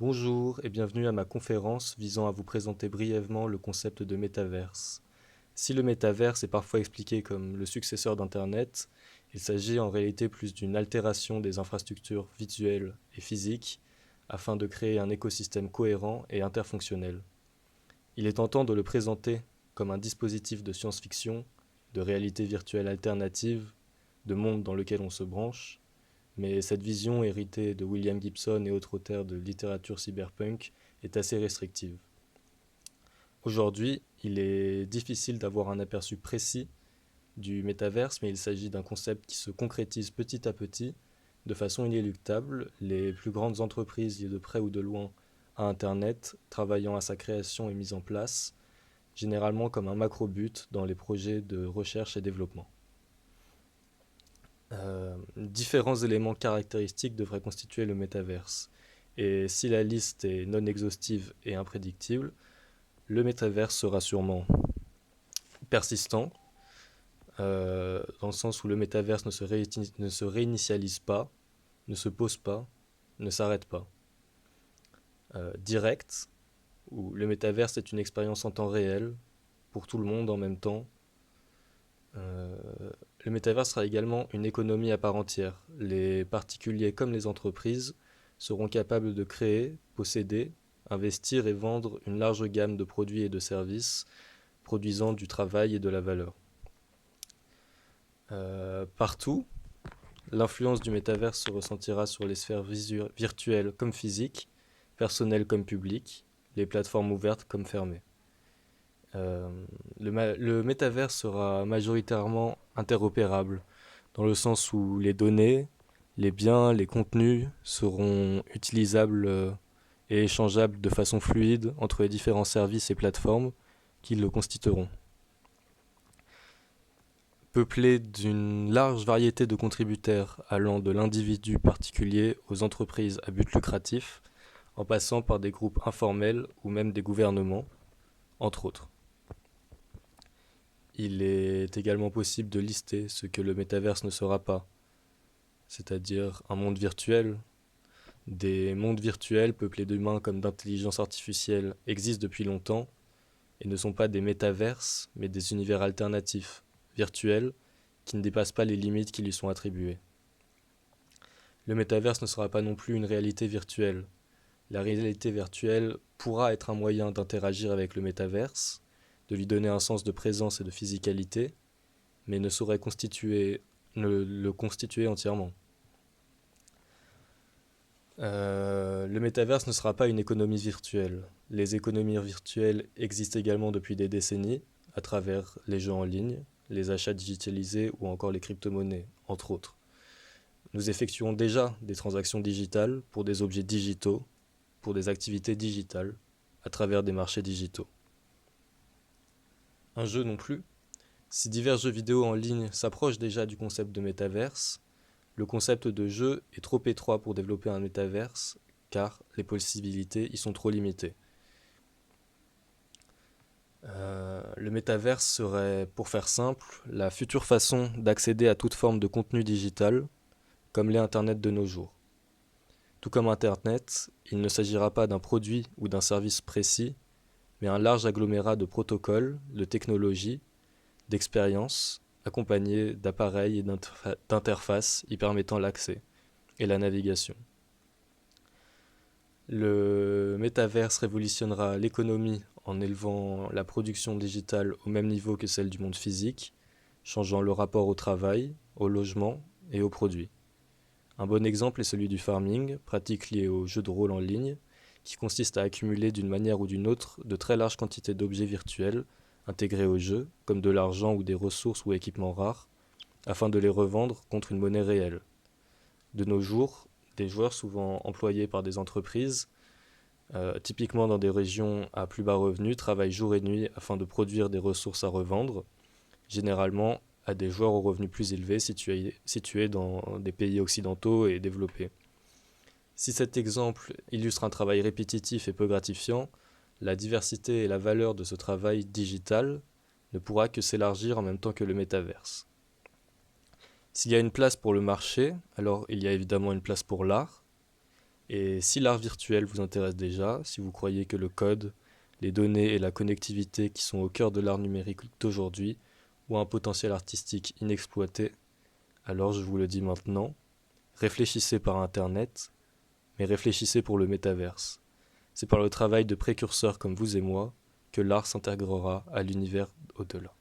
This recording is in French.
Bonjour et bienvenue à ma conférence visant à vous présenter brièvement le concept de métaverse. Si le métaverse est parfois expliqué comme le successeur d'Internet, il s'agit en réalité plus d'une altération des infrastructures visuelles et physiques afin de créer un écosystème cohérent et interfonctionnel. Il est tentant de le présenter comme un dispositif de science-fiction, de réalité virtuelle alternative, de monde dans lequel on se branche, mais cette vision héritée de William Gibson et autres auteurs de littérature cyberpunk est assez restrictive. Aujourd'hui, il est difficile d'avoir un aperçu précis du métaverse, mais il s'agit d'un concept qui se concrétise petit à petit, de façon inéluctable. Les plus grandes entreprises liées de près ou de loin à Internet, travaillant à sa création et mise en place, généralement comme un macro-but dans les projets de recherche et développement. Différents éléments caractéristiques devraient constituer le métaverse. Et si la liste est non exhaustive et imprédictible, le métaverse sera sûrement persistant, dans le sens où le métaverse ne se réinitialise pas, ne se pose pas, ne s'arrête pas. Direct, où le métaverse est une expérience en temps réel, pour tout le monde en même temps. Euh, le métaverse sera également une économie à part entière. Les particuliers comme les entreprises seront capables de créer, posséder, investir et vendre une large gamme de produits et de services produisant du travail et de la valeur. Partout, l'influence du métaverse se ressentira sur les sphères virtuelles comme physiques, personnelles comme publiques, les plateformes ouvertes comme fermées. Le métaverse sera majoritairement interopérable, dans le sens où les données, les biens, les contenus seront utilisables et échangeables de façon fluide entre les différents services et plateformes qui le constitueront. Peuplé d'une large variété de contributeurs allant de l'individu particulier aux entreprises à but lucratif, en passant par des groupes informels ou même des gouvernements, entre autres. Il est également possible de lister ce que le métaverse ne sera pas, c'est-à-dire un monde virtuel. Des mondes virtuels peuplés d'humains comme d'intelligence artificielle existent depuis longtemps et ne sont pas des métaverses, mais des univers alternatifs, virtuels, qui ne dépassent pas les limites qui lui sont attribuées. Le métaverse ne sera pas non plus une réalité virtuelle. La réalité virtuelle pourra être un moyen d'interagir avec le métaverse, de lui donner un sens de présence et de physicalité, mais ne saurait le constituer entièrement. Le métaverse ne sera pas une économie virtuelle. Les économies virtuelles existent également depuis des décennies, à travers les jeux en ligne, les achats digitalisés ou encore les crypto-monnaies, entre autres. Nous effectuons déjà des transactions digitales pour des objets digitaux, pour des activités digitales, à travers des marchés digitaux. Un jeu non plus. Si divers jeux vidéo en ligne s'approchent déjà du concept de métaverse, le concept de jeu est trop étroit pour développer un métaverse, car les possibilités y sont trop limitées. Le métaverse serait, pour faire simple, la future façon d'accéder à toute forme de contenu digital, comme l'est Internet de nos jours. Tout comme Internet, il ne s'agira pas d'un produit ou d'un service précis, mais un large agglomérat de protocoles, de technologies, d'expériences, accompagnés d'appareils et d'interfaces y permettant l'accès et la navigation. Le métaverse révolutionnera l'économie en élevant la production digitale au même niveau que celle du monde physique, changeant le rapport au travail, au logement et aux produits. Un bon exemple est celui du farming, pratique liée aux jeux de rôle en ligne, qui consiste à accumuler d'une manière ou d'une autre de très larges quantités d'objets virtuels intégrés au jeu, comme de l'argent ou des ressources ou équipements rares, afin de les revendre contre une monnaie réelle. De nos jours, des joueurs souvent employés par des entreprises, typiquement dans des régions à plus bas revenus, travaillent jour et nuit afin de produire des ressources à revendre, généralement à des joueurs aux revenus plus élevés situés dans des pays occidentaux et développés. Si cet exemple illustre un travail répétitif et peu gratifiant, la diversité et la valeur de ce travail digital ne pourra que s'élargir en même temps que le métaverse. S'il y a une place pour le marché, alors il y a évidemment une place pour l'art, Et si l'art virtuel vous intéresse déjà, si vous croyez que le code, les données et la connectivité qui sont au cœur de l'art numérique d'aujourd'hui ont un potentiel artistique inexploité, alors je vous le dis maintenant, réfléchissez par Internet, mais réfléchissez pour le métaverse. C'est par le travail de précurseurs comme vous et moi que l'art s'intégrera à l'univers au-delà.